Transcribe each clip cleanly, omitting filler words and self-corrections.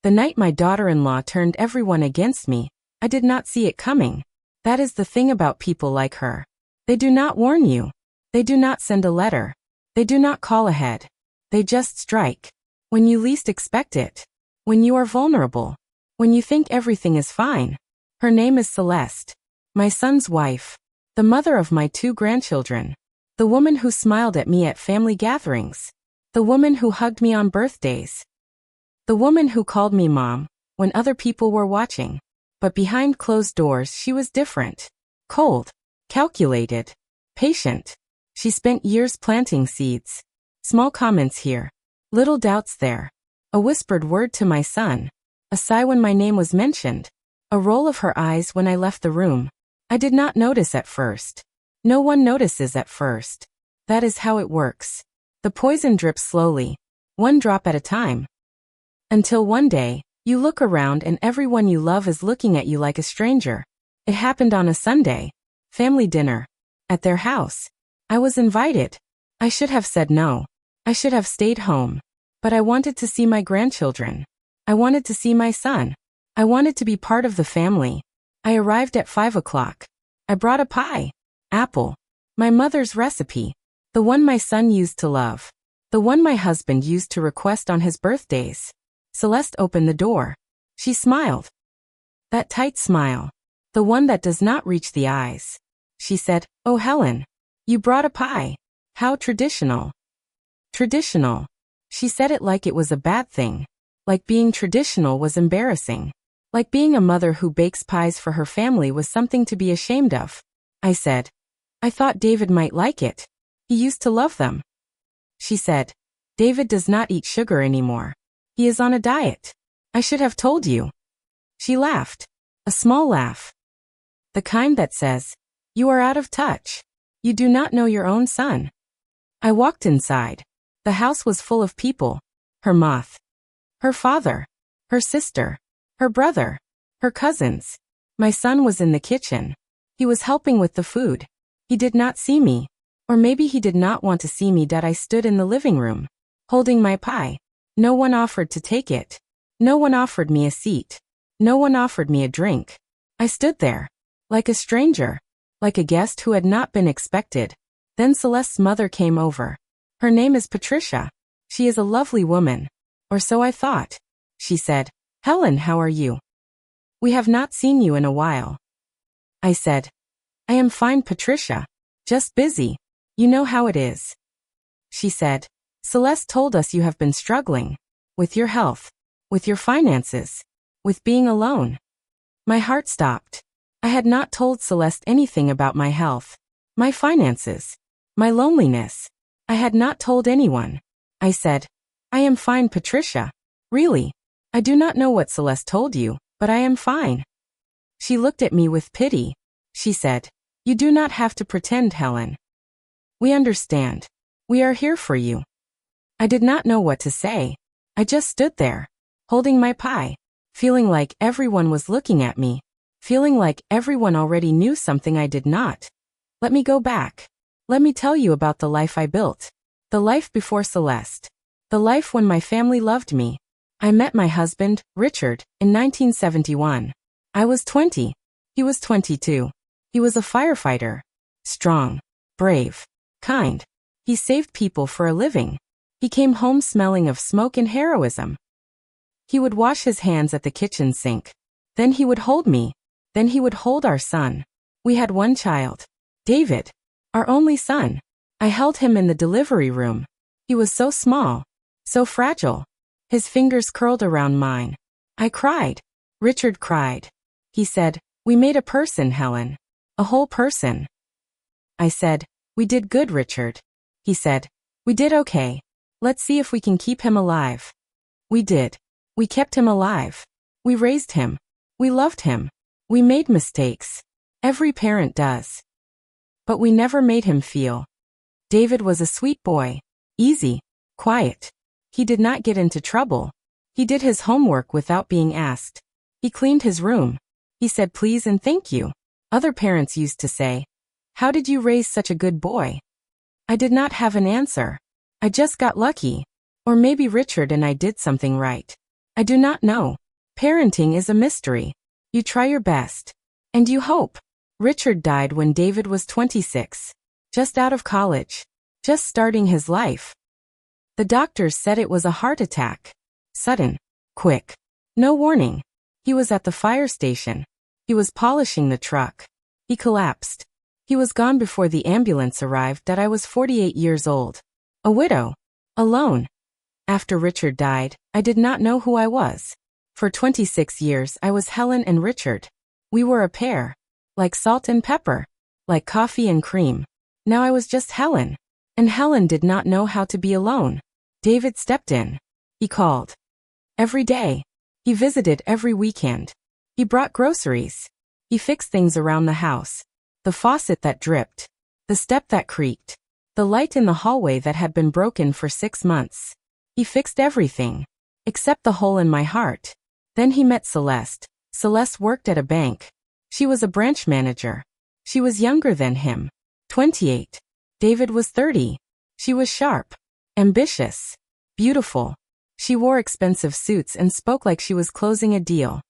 The night my daughter-in-law turned everyone against me, I did not see it coming. That is the thing about people like her. They do not warn you. They do not send a letter. They do not call ahead. They just strike. When you least expect it. When you are vulnerable. When you think everything is fine. Her name is Celeste. My son's wife. The mother of my 2 grandchildren. The woman who smiled at me at family gatherings. The woman who hugged me on birthdays. The woman who called me mom when other people were watching. But behind closed doors she was different. Cold. Calculated. Patient. She spent years planting seeds. Small comments here. Little doubts there. A whispered word to my son. A sigh when my name was mentioned. A roll of her eyes when I left the room. I did not notice at first. No one notices at first. That is how it works. The poison drips slowly. One drop at a time. Until one day, you look around and everyone you love is looking at you like a stranger. It happened on a Sunday. Family dinner. At their house. I was invited. I should have said no. I should have stayed home. But I wanted to see my grandchildren. I wanted to see my son. I wanted to be part of the family. I arrived at 5 o'clock. I brought a pie. Apple. My mother's recipe. The one my son used to love. The one my husband used to request on his birthdays. Celeste opened the door. She smiled. That tight smile. The one that does not reach the eyes. She said, "Oh Helen. You brought a pie. How traditional." Traditional. She said it like it was a bad thing. Like being traditional was embarrassing. Like being a mother who bakes pies for her family was something to be ashamed of. I said, "I thought David might like it. He used to love them." She said, "David does not eat sugar anymore. He is on a diet. I should have told you." She laughed. A small laugh. The kind that says, "You are out of touch. You do not know your own son." I walked inside. The house was full of people. Her moth. Her father. Her sister. Her brother. Her cousins. My son was in the kitchen. He was helping with the food. He did not see me. Or maybe he did not want to see me that I stood in the living room, holding my pie. No one offered to take it. No one offered me a seat. No one offered me a drink. I stood there. Like a stranger. Like a guest who had not been expected. Then Celeste's mother came over. Her name is Patricia. She is a lovely woman. Or so I thought. She said, "Helen, how are you? We have not seen you in a while." I said, "I am fine, Patricia. Just busy. You know how it is." She said, "Celeste told us you have been struggling. With your health. With your finances. With being alone." My heart stopped. I had not told Celeste anything about my health. My finances. My loneliness. I had not told anyone. I said, "I am fine, Patricia. Really. I do not know what Celeste told you, but I am fine." She looked at me with pity. She said, "You do not have to pretend, Helen. We understand. We are here for you." I did not know what to say. I just stood there, holding my pie, feeling like everyone was looking at me, feeling like everyone already knew something I did not. Let me go back. Let me tell you about the life I built. The life before Celeste. The life when my family loved me. I met my husband, Richard, in 1971. I was 20. He was 22. He was a firefighter. Strong. Brave. Kind. He saved people for a living. He came home smelling of smoke and heroism. He would wash his hands at the kitchen sink. Then he would hold me. Then he would hold our son. We had one child. David. Our only son. I held him in the delivery room. He was so small. So fragile. His fingers curled around mine. I cried. Richard cried. He said, "We made a person, Helen. A whole person." I said, "We did good, Richard." He said, "We did okay. Let's see if we can keep him alive." We did. We kept him alive. We raised him. We loved him. We made mistakes. Every parent does. But we never made him feel. David was a sweet boy. Easy. Quiet. He did not get into trouble. He did his homework without being asked. He cleaned his room. He said please and thank you. Other parents used to say, "How did you raise such a good boy?" I did not have an answer. I just got lucky. Or maybe Richard and I did something right. I do not know. Parenting is a mystery. You try your best. And you hope. Richard died when David was 26. Just out of college. Just starting his life. The doctors said it was a heart attack. Sudden. Quick. No warning. He was at the fire station. He was polishing the truck. He collapsed. He was gone before the ambulance arrived. That I was 48 years old. A widow. Alone. After Richard died, I did not know who I was. For 26 years I was Helen and Richard. We were a pair. Like salt and pepper. Like coffee and cream. Now I was just Helen. And Helen did not know how to be alone. David stepped in. He called. Every day. He visited every weekend. He brought groceries. He fixed things around the house. The faucet that dripped. The step that creaked. The light in the hallway that had been broken for 6 months. He fixed everything. Except the hole in my heart. Then he met Celeste. Celeste worked at a bank. She was a branch manager. She was younger than him. 28. David was 30. She was sharp. Ambitious. Beautiful. She wore expensive suits and spoke like she was closing a deal.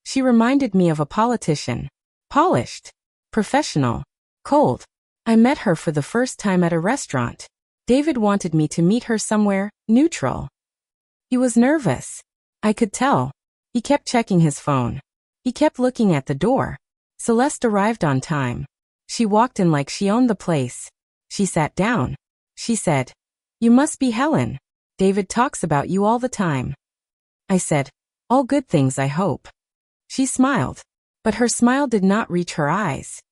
She reminded me of a politician. Polished. Professional. Cold. I met her for the first time at a restaurant. David wanted me to meet her somewhere neutral. He was nervous. I could tell. He kept checking his phone. He kept looking at the door. Celeste arrived on time. She walked in like she owned the place. She sat down. She said, "You must be Helen. David talks about you all the time." I said, "All good things, I hope." She smiled. But her smile did not reach her eyes.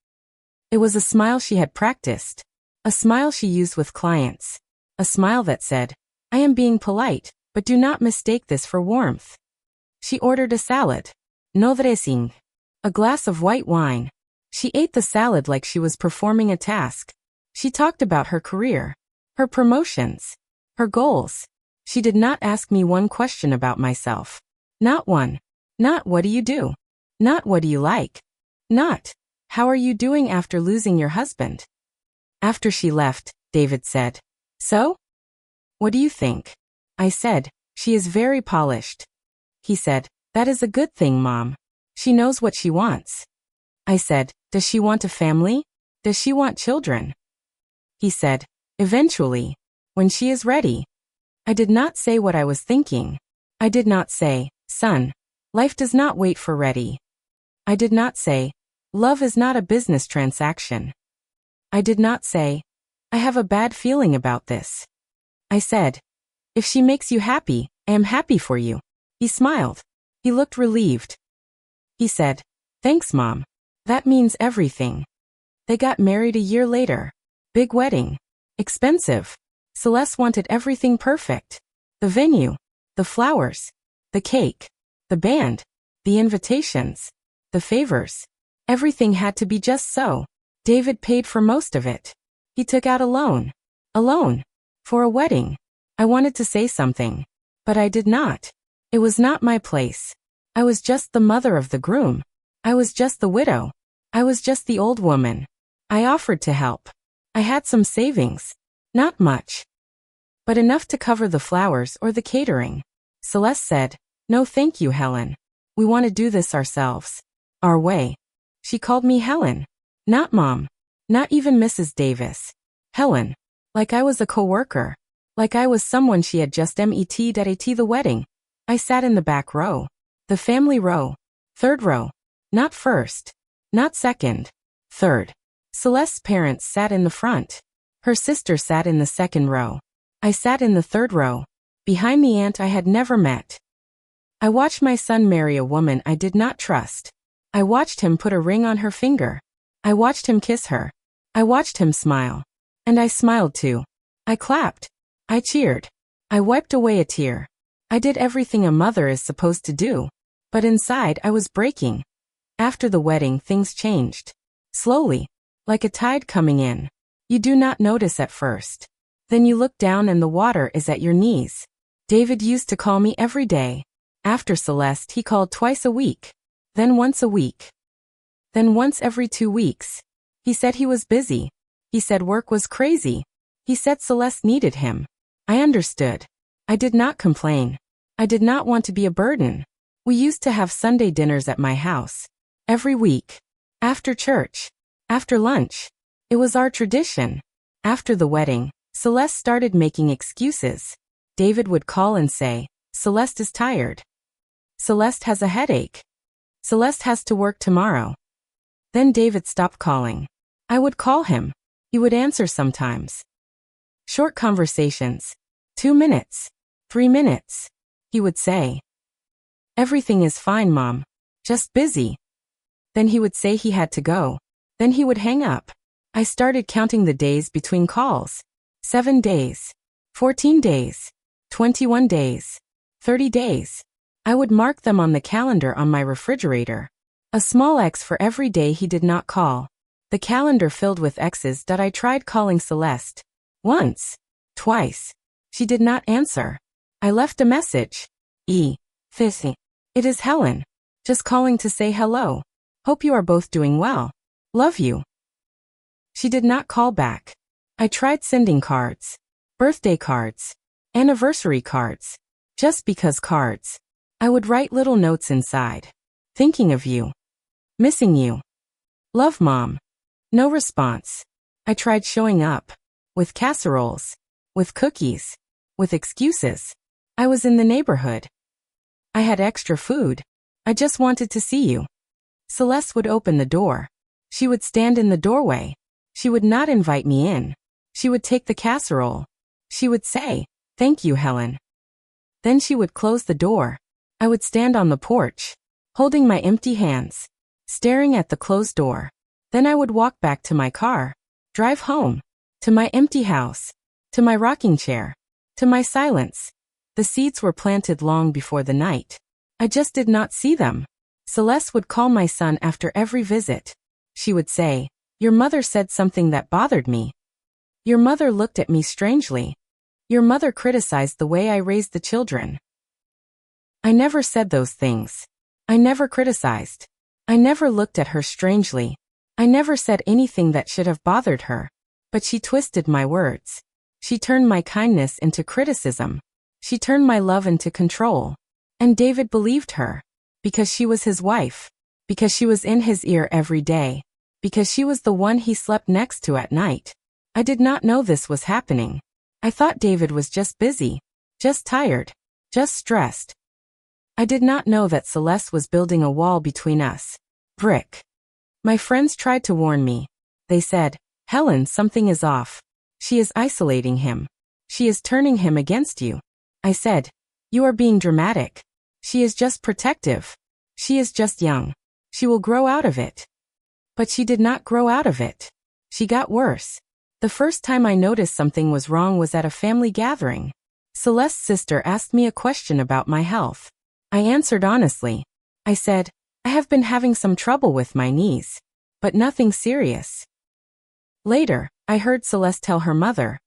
It was a smile she had practiced. A smile she used with clients. A smile that said, "I am being polite, but do not mistake this for warmth." She ordered a salad. No dressing. A glass of white wine. She ate the salad like she was performing a task. She talked about her career. Her promotions. Her goals. She did not ask me one question about myself. Not one. Not what do you do? Not what do you like? Not, how are you doing after losing your husband? After she left, David said, "So? What do you think?" I said, "She is very polished." He said, "That is a good thing, Mom. She knows what she wants." I said, "Does she want a family? Does she want children?" He said, "Eventually. When she is ready." I did not say what I was thinking. I did not say, "Son, life does not wait for ready." I did not say, "Love is not a business transaction." I did not say, "I have a bad feeling about this." I said, "If she makes you happy, I am happy for you." He smiled. He looked relieved. He said, "Thanks, Mom. That means everything." They got married a year later. Big wedding. Expensive. Celeste wanted everything perfect. The venue. The flowers. The cake. The band. The invitations. The favors. Everything had to be just so. David paid for most of it. He took out a loan. A loan. For a wedding. I wanted to say something. But I did not. It was not my place. I was just the mother of the groom. I was just the widow. I was just the old woman. I offered to help. I had some savings. Not much. But enough to cover the flowers or the catering. Celeste said, "No thank you, Helen. We want to do this ourselves. Our way." She called me Helen. Not Mom. Not even Mrs. Davis. Helen. Like I was a co-worker. Like I was someone she had just met at the wedding. I sat in the back row. The family row. Third row. Not first. Not second. Third. Celeste's parents sat in the front. Her sister sat in the second row. I sat in the third row. Behind the aunt I had never met. I watched my son marry a woman I did not trust. I watched him put a ring on her finger. I watched him kiss her. I watched him smile. And I smiled too. I clapped. I cheered. I wiped away a tear. I did everything a mother is supposed to do. But inside I was breaking. After the wedding things changed. Slowly. Like a tide coming in. You do not notice at first. Then you look down and the water is at your knees. David used to call me every day. After Celeste he called twice a week. Then once a week. Then once every 2 weeks. He said he was busy. He said work was crazy. He said Celeste needed him. I understood. I did not complain. I did not want to be a burden. We used to have Sunday dinners at my house. Every week. After church. After lunch. It was our tradition. After the wedding, Celeste started making excuses. David would call and say, Celeste is tired. Celeste has a headache. Celeste has to work tomorrow. Then David stopped calling. I would call him. He would answer sometimes. Short conversations. 2 minutes. 3 minutes. He would say, everything is fine, Mom. Just busy. Then he would say he had to go. Then he would hang up. I started counting the days between calls. 7 days. 14 days. 21 days. 30 days. I would mark them on the calendar on my refrigerator. A small X for every day he did not call. The calendar filled with X's that I tried calling Celeste. Once. Twice. She did not answer. I left a message. Fissy. It is Helen. Just calling to say hello. Hope you are both doing well. Love you. She did not call back. I tried sending cards. Birthday cards. Anniversary cards. Just because cards. I would write little notes inside. Thinking of you. Missing you. Love, Mom. No response. I tried showing up. With casseroles. With cookies. With excuses. I was in the neighborhood. I had extra food. I just wanted to see you. Celeste would open the door. She would stand in the doorway. She would not invite me in. She would take the casserole. She would say, thank you, Helen. Then she would close the door. I would stand on the porch, holding my empty hands, staring at the closed door. Then I would walk back to my car, drive home, to my empty house, to my rocking chair, to my silence. The seeds were planted long before the night. I just did not see them. Celeste would call my son after every visit. She would say, your mother said something that bothered me. Your mother looked at me strangely. Your mother criticized the way I raised the children. I never said those things. I never criticized. I never looked at her strangely. I never said anything that should have bothered her. But she twisted my words. She turned my kindness into criticism. She turned my love into control. And David believed her. Because she was his wife. Because she was in his ear every day. Because she was the one he slept next to at night. I did not know this was happening. I thought David was just busy. Just tired. Just stressed. I did not know that Celeste was building a wall between us. Brick. My friends tried to warn me. They said, Helen, something is off. She is isolating him. She is turning him against you. I said, you are being dramatic. She is just protective. She is just young. She will grow out of it. But she did not grow out of it. She got worse. The first time I noticed something was wrong was at a family gathering. Celeste's sister asked me a question about my health. I answered honestly. I said, I have been having some trouble with my knees. But nothing serious. Later, I heard Celeste tell her mother,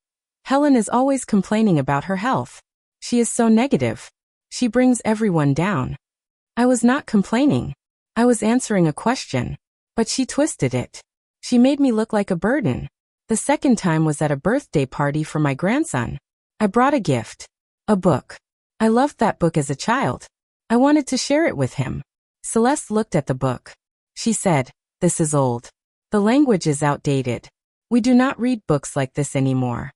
Helen is always complaining about her health. She is so negative. She brings everyone down. I was not complaining. I was answering a question. But she twisted it. She made me look like a burden. The second time was at a birthday party for my grandson. I brought a gift. A book. I loved that book as a child. I wanted to share it with him. Celeste looked at the book. She said, this is old. The language is outdated. We do not read books like this anymore.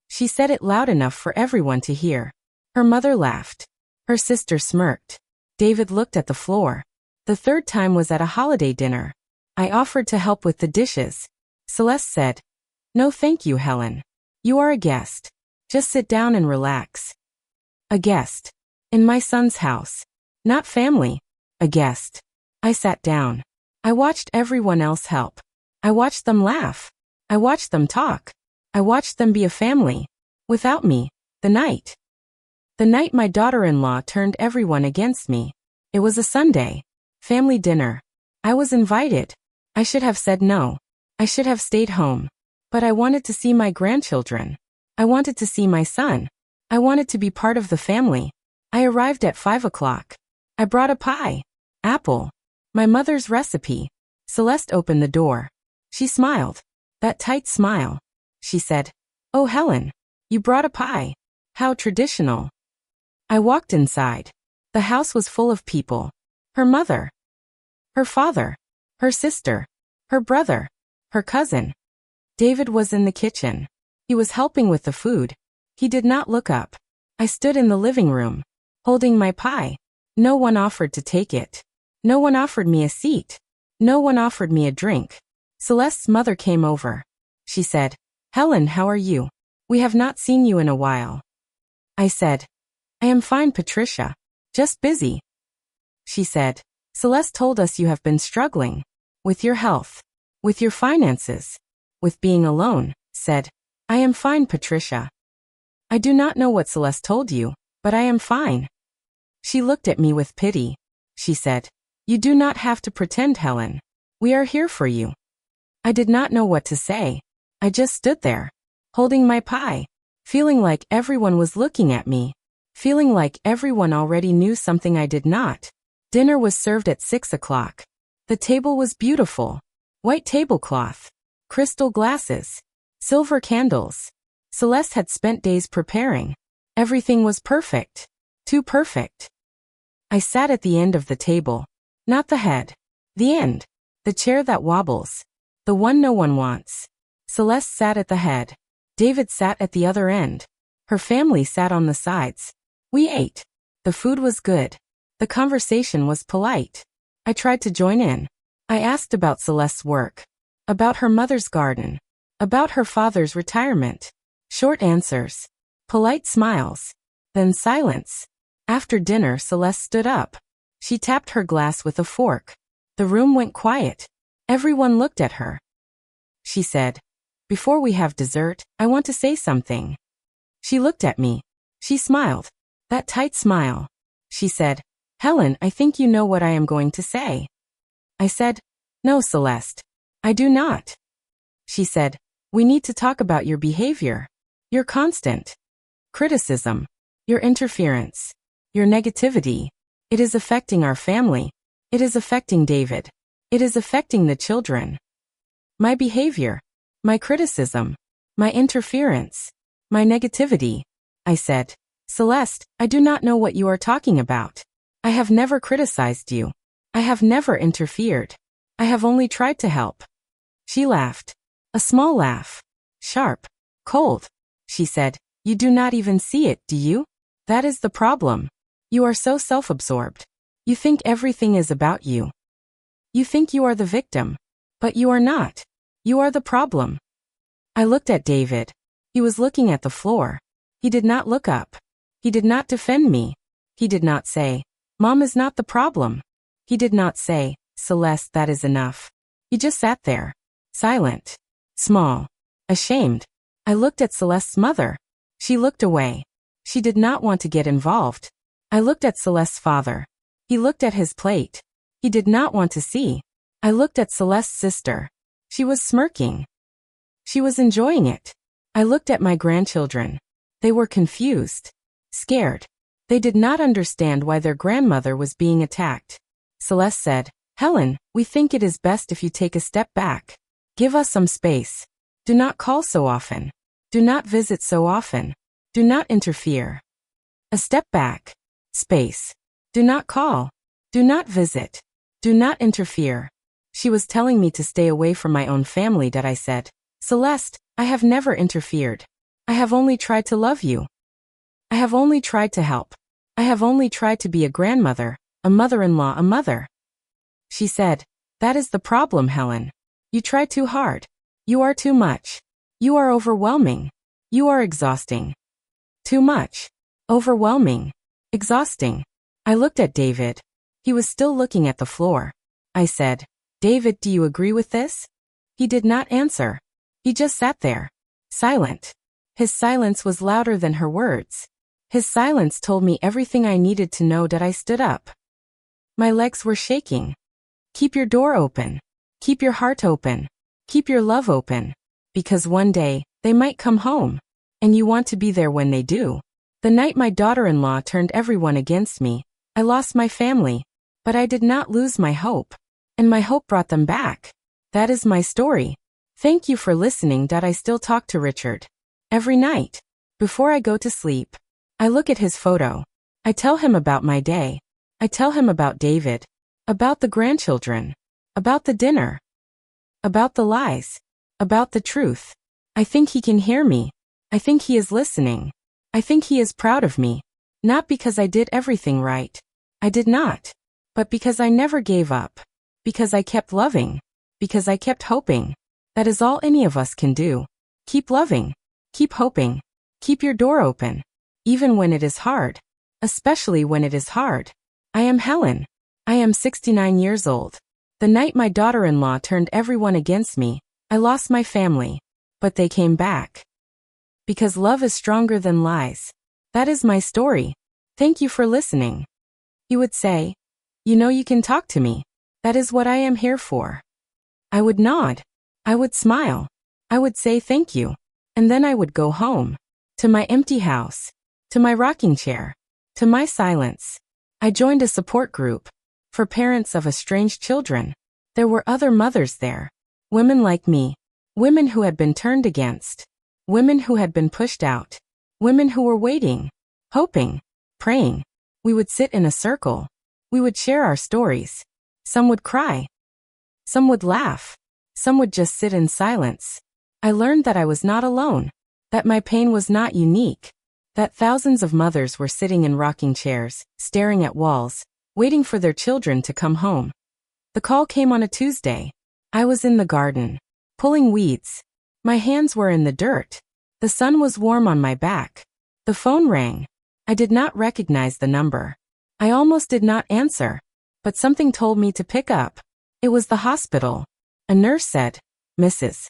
She said it loud enough for everyone to hear. Her mother laughed. Her sister smirked. David looked at the floor. The third time was at a holiday dinner. I offered to help with the dishes. Celeste said, no thank you, Helen. You are a guest. Just sit down and relax. A guest. In my son's house. Not family. A guest. I sat down. I watched everyone else help. I watched them laugh. I watched them talk. I watched them be a family. Without me. The night. The night my daughter-in-law turned everyone against me. It was a Sunday. Family dinner. I was invited. I should have said no. I should have stayed home. But I wanted to see my grandchildren. I wanted to see my son. I wanted to be part of the family. I arrived at 5 o'clock. I brought a pie. Apple. My mother's recipe. Celeste opened the door. She smiled. That tight smile. She said, oh Helen, you brought a pie. How traditional. I walked inside. The house was full of people. Her mother, her father, her sister, her brother, her cousin. David was in the kitchen. He was helping with the food. He did not look up. I stood in the living room, holding my pie. No one offered to take it. No one offered me a seat. No one offered me a drink. Celeste's mother came over. She said, "Helen, how are you? We have not seen you in a while." I said, "I am fine, Patricia. Just busy." She said, "Celeste told us you have been struggling. With your health. With your finances. With being alone." Said, "I am fine, Patricia. I do not know what Celeste told you, but I am fine." She looked at me with pity. She said, "You do not have to pretend, Helen. We are here for you." I did not know what to say. I just stood there, holding my pie, feeling like everyone was looking at me, feeling like everyone already knew something I did not. Dinner was served at 6 o'clock. The table was beautiful. White tablecloth, crystal glasses, silver candles. Celeste had spent days preparing. Everything was perfect. Too perfect. I sat at the end of the table. Not the head. The end. The chair that wobbles. The one no one wants. Celeste sat at the head. David sat at the other end. Her family sat on the sides. We ate. The food was good. The conversation was polite. I tried to join in. I asked about Celeste's work. About her mother's garden. About her father's retirement. Short answers. Polite smiles. Then silence. After dinner, Celeste stood up. She tapped her glass with a fork. The room went quiet. Everyone looked at her. She said, "Before we have dessert, I want to say something." She looked at me. She smiled. That tight smile. She said, "Helen, I think you know what I am going to say." I said, "No, Celeste. I do not." She said, "We need to talk about your behavior. Your constant criticism. Your interference. Your negativity. It is affecting our family. It is affecting David. It is affecting the children. My behavior. My criticism. My interference. My negativity." I said, "Celeste, I do not know what you are talking about. I have never criticized you. I have never interfered. I have only tried to help." She laughed. A small laugh. Sharp. Cold. She said, "You do not even see it, do you? That is the problem. You are so self-absorbed. You think everything is about you. You think you are the victim. But you are not. You are the problem." I looked at David. He was looking at the floor. He did not look up. He did not defend me. He did not say, "Mom is not the problem." He did not say, "Celeste, that is enough." He just sat there. Silent. Small. Ashamed. I looked at Celeste's mother. She looked away. She did not want to get involved. I looked at Celeste's father. He looked at his plate. He did not want to see. I looked at Celeste's sister. She was smirking. She was enjoying it. I looked at my grandchildren. They were confused. Scared. They did not understand why their grandmother was being attacked. Celeste said, "Helen, we think it is best if you take a step back. Give us some space. Do not call so often. Do not visit so often. Do not interfere. A step back. Space. Do not call. Do not visit. Do not interfere." She was telling me to stay away from my own family. That I said, "Celeste, I have never interfered. I have only tried to love you. I have only tried to help. I have only tried to be a grandmother, a mother-in-law, a mother." She said, "That is the problem, Helen. You try too hard. You are too much. You are overwhelming. You are exhausting. Too much. Overwhelming. Exhausting." I looked at David. He was still looking at the floor. I said, "David, do you agree with this?" He did not answer. He just sat there. Silent. His silence was louder than her words. His silence told me everything I needed to know. That I stood up. My legs were shaking. Keep your door open. Keep your heart open. Keep your love open. Because one day, they might come home. And you want to be there when they do. The night my daughter-in-law turned everyone against me, I lost my family. But I did not lose my hope. And my hope brought them back. That is my story. Thank you for listening. I still talk to Richard. Every night. Before I go to sleep. I look at his photo. I tell him about my day. I tell him about David, about the grandchildren, about the dinner, about the lies, about the truth. I think he can hear me. I think he is listening. I think he is proud of me. Not because I did everything right. I did not. But because I never gave up. Because I kept loving. Because I kept hoping. That is all any of us can do. Keep loving. Keep hoping. Keep your door open. Even when it is hard. Especially when it is hard. I am Helen. I am 69 years old. The night my daughter-in-law turned everyone against me, I lost my family. But they came back. Because love is stronger than lies. That is my story. Thank you for listening. He would say, you know you can talk to me. That is what I am here for. I would nod. I would smile. I would say thank you. And then I would go home. To my empty house. To my rocking chair. To my silence. I joined a support group. For parents of estranged children. There were other mothers there. Women like me. Women who had been turned against. Women who had been pushed out. Women who were waiting. Hoping. Praying. We would sit in a circle. We would share our stories. Some would cry. Some would laugh. Some would just sit in silence. I learned that I was not alone. That my pain was not unique. That thousands of mothers were sitting in rocking chairs, staring at walls, waiting for their children to come home. The call came on a Tuesday. I was in the garden, pulling weeds. My hands were in the dirt. The sun was warm on my back. The phone rang. I did not recognize the number. I almost did not answer, but something told me to pick up. It was the hospital. A nurse said, Mrs.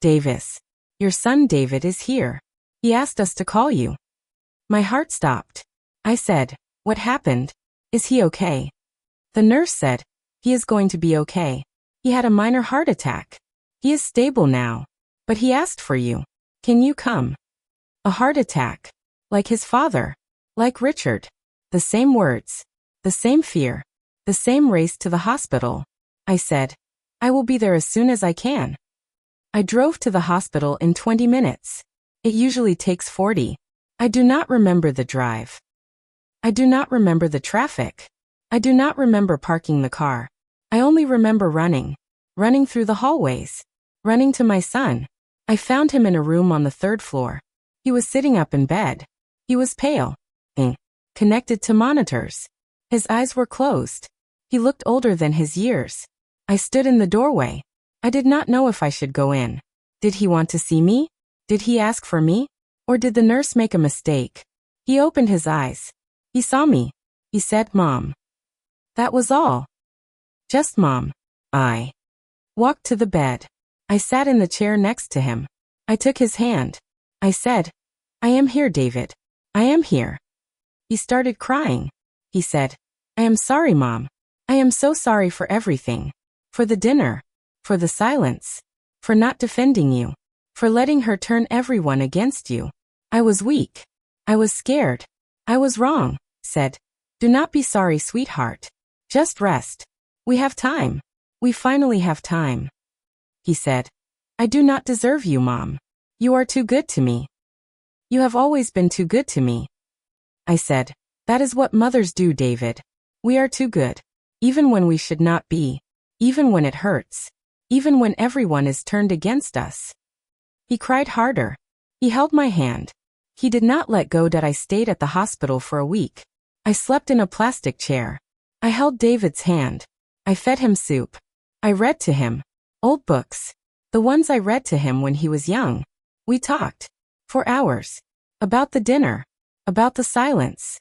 Davis, your son David is here. He asked us to call you. My heart stopped. I said, what happened? Is he okay? The nurse said, he is going to be okay. He had a minor heart attack. He is stable now. But he asked for you. Can you come? A heart attack. Like his father. Like Richard. The same words. The same fear. The same race to the hospital. I said, I will be there as soon as I can. I drove to the hospital in 20 minutes. It usually takes 40. I do not remember the drive. I do not remember the traffic. I do not remember parking the car. I only remember running. Running through the hallways. Running to my son. I found him in a room on the 3rd floor. He was sitting up in bed. He was pale. Connected to monitors. His eyes were closed. He looked older than his years. I stood in the doorway. I did not know if I should go in. Did he want to see me? Did he ask for me? Or did the nurse make a mistake? He opened his eyes. He saw me. He said, Mom. That was all. Just Mom. I walked to the bed. I sat in the chair next to him. I took his hand. I said, I am here, David. I am here. He started crying. He said, I am sorry, Mom. I am so sorry for everything. For the dinner. For the silence. For not defending you. For letting her turn everyone against you. I was weak. I was scared. I was wrong. Said, do not be sorry, sweetheart. Just rest. We have time. We finally have time. He said, I do not deserve you, Mom. You are too good to me. You have always been too good to me. I said, that is what mothers do, David. We are too good. Even when we should not be. Even when it hurts. Even when everyone is turned against us. He cried harder. He held my hand. He did not let go that I stayed at the hospital for a week. I slept in a plastic chair. I held David's hand. I fed him soup. I read to him. Old books. The ones I read to him when he was young. We talked. For hours. About the dinner. About the silence.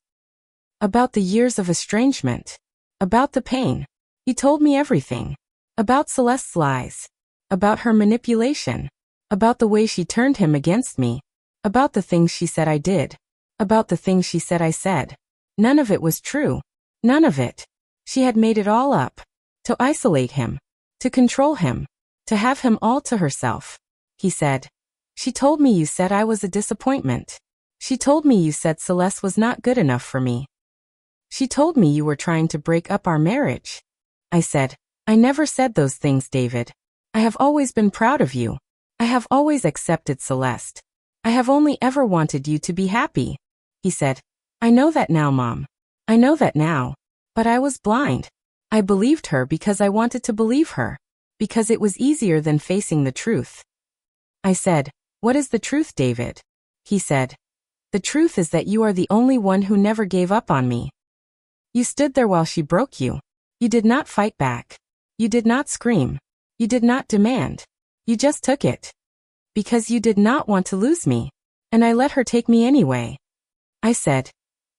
About the years of estrangement. About the pain. He told me everything. About Celeste's lies. About her manipulation. About the way she turned him against me. About the things she said I did. About the things she said I said. None of it was true. None of it. She had made it all up. To isolate him. To control him. To have him all to herself. He said. She told me you said I was a disappointment. She told me you said Celeste was not good enough for me. She told me you were trying to break up our marriage. I said, I never said those things, David. I have always been proud of you. I have always accepted Celeste. I have only ever wanted you to be happy. He said, I know that now, Mom. I know that now. But I was blind. I believed her because I wanted to believe her. Because it was easier than facing the truth. I said, "What is the truth, David?" He said, "The truth is that you are the only one who never gave up on me. You stood there while she broke you. You did not fight back. You did not scream. You did not demand. You just took it. Because you did not want to lose me. And I let her take me anyway." I said,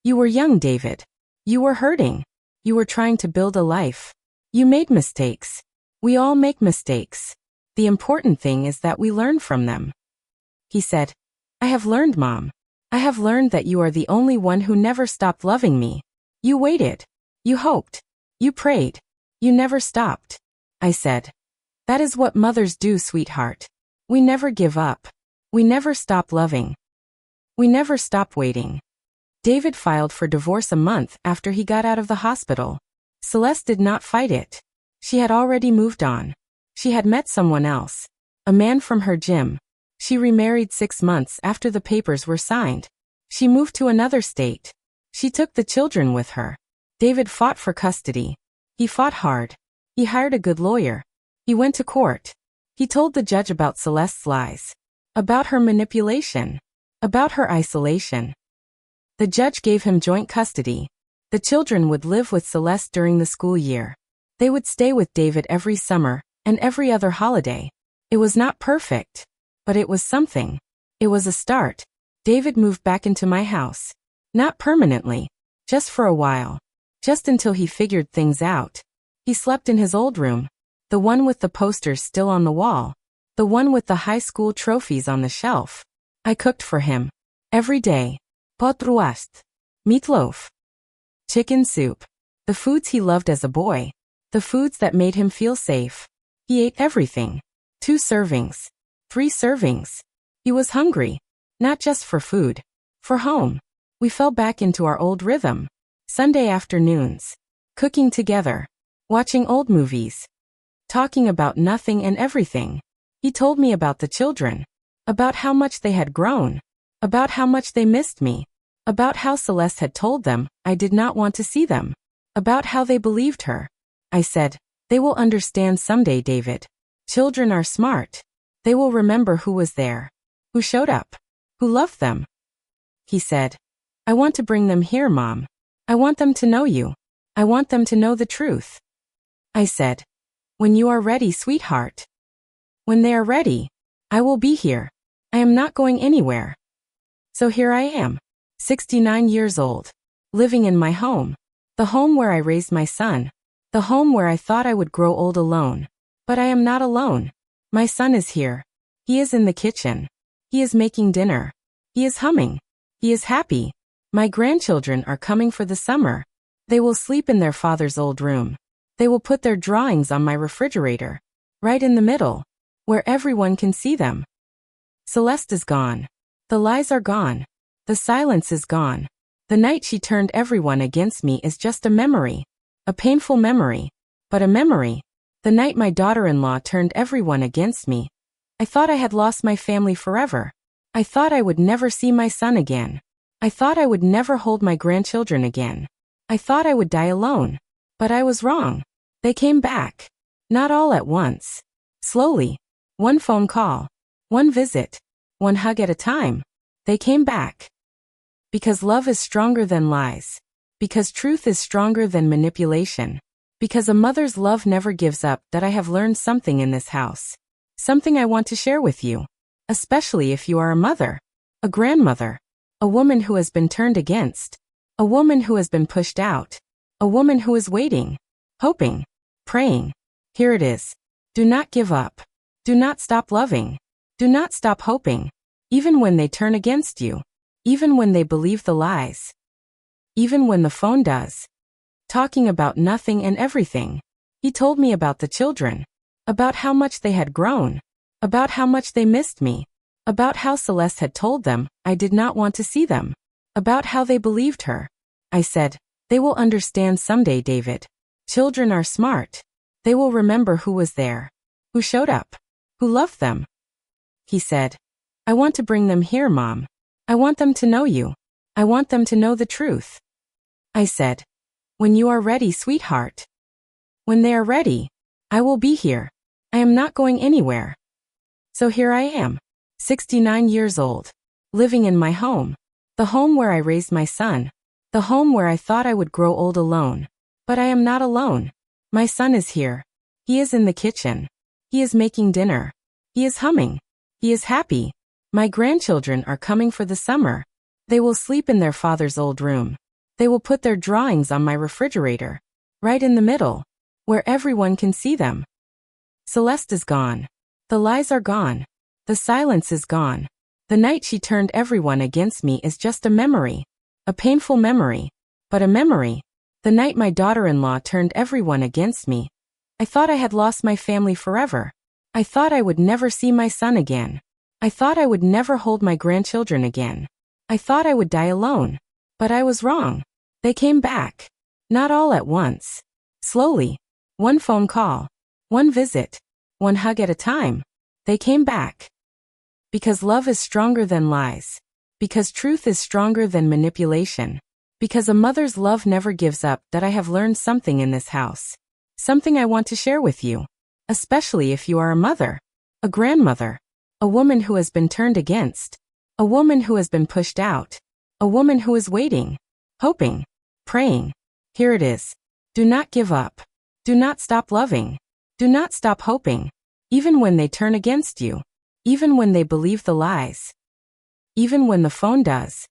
"You were young, David. You were hurting. You were trying to build a life. You made mistakes. We all make mistakes. The important thing is that we learn from them." He said, "I have learned, Mom. I have learned that you are the only one who never stopped loving me. You waited. You hoped. You prayed. You never stopped." I said, "That is what mothers do, sweetheart. We never give up. We never stop loving. We never stop waiting." David filed for divorce a month after he got out of the hospital. Celeste did not fight it. She had already moved on. She had met someone else. A man from her gym. She remarried 6 months after the papers were signed. She moved to another state. She took the children with her. David fought for custody. He fought hard. He hired a good lawyer. He went to court. He told the judge about Celeste's lies. About her manipulation. About her isolation. The judge gave him joint custody. The children would live with Celeste during the school year. They would stay with David every summer and every other holiday. It was not perfect, but it was something. It was a start. David moved back into my house. Not permanently, just for a while. Just until he figured things out. He slept in his old room, the one with the posters still on the wall, the one with the high school trophies on the shelf. I cooked for him. Every day. Potruast. Meatloaf. Chicken soup. The foods he loved as a boy. The foods that made him feel safe. He ate everything. 2 servings. 3 servings. He was hungry. Not just for food. For home. We fell back into our old rhythm. Sunday afternoons. Cooking together. Watching old movies. Talking about nothing and everything. He told me about the children. About how much they had grown. About how much they missed me. About how Celeste had told them I did not want to see them. About how they believed her. I said, "They will understand someday, David. Children are smart. They will remember who was there. Who showed up. Who loved them." He said, "I want to bring them here, Mom. I want them to know you. I want them to know the truth." I said, "When you are ready, sweetheart. When they are ready, I will be here. I am not going anywhere." So here I am, 69 years old, living in my home. The home where I raised my son. The home where I thought I would grow old alone. But I am not alone. My son is here. He is in the kitchen. He is making dinner. He is humming. He is happy. My grandchildren are coming for the summer. They will sleep in their father's old room. They will put their drawings on my refrigerator, right in the middle, where everyone can see them. Celeste is gone. The lies are gone. The silence is gone. The night she turned everyone against me is just a memory. A painful memory. But a memory. The night my daughter-in-law turned everyone against me. I thought I had lost my family forever. I thought I would never see my son again. I thought I would never hold my grandchildren again. I thought I would die alone. But I was wrong. They came back. Not all at once. Slowly. One phone call. One visit. One hug at a time. They came back. Because love is stronger than lies. Because truth is stronger than manipulation. Because a mother's love never gives up, that I have learned something in this house. Something I want to share with you. Especially if you are a mother. A grandmother. A woman who has been turned against. A woman who has been pushed out. A woman who is waiting. Hoping. Praying. Here it is. Do not give up. Do not stop loving. Do not stop hoping. Even when they turn against you. Even when they believe the lies. Even when the phone does. Talking about nothing and everything. He told me about the children. About how much they had grown. About how much they missed me. About how Celeste had told them I did not want to see them. About how they believed her. I said, "They will understand someday, David. Children are smart. They will remember who was there. Who showed up. Who loved them." He said, "I want to bring them here, Mom. I want them to know you. I want them to know the truth. I said, when you are ready, sweetheart. When they are ready, I will be here. I am not going anywhere. So here I am, 69 years old, living in my home. The home where I raised my son. The home where I thought I would grow old alone. But I am not alone. My son is here. He is in the kitchen. He is making dinner. He is humming. He is happy. My grandchildren are coming for the summer. They will sleep in their father's old room. They will put their drawings on my refrigerator, right in the middle, where everyone can see them. Celeste is gone. The lies are gone. The silence is gone. The night she turned everyone against me is just a memory. A painful memory, but a memory. The night my daughter-in-law turned everyone against me. I thought I had lost my family forever. I thought I would never see my son again. I thought I would never hold my grandchildren again. I thought I would die alone. But I was wrong. They came back. Not all at once. Slowly. One phone call. One visit. One hug at a time. They came back. Because love is stronger than lies. Because truth is stronger than manipulation. Because a mother's love never gives up, that I have learned something in this house. Something I want to share with you. Especially if you are a mother. A grandmother. A woman who has been turned against. A woman who has been pushed out. A woman who is waiting. Hoping. Praying. Here it is. Do not give up. Do not stop loving. Do not stop hoping. Even when they turn against you. Even when they believe the lies. Even when the phone does.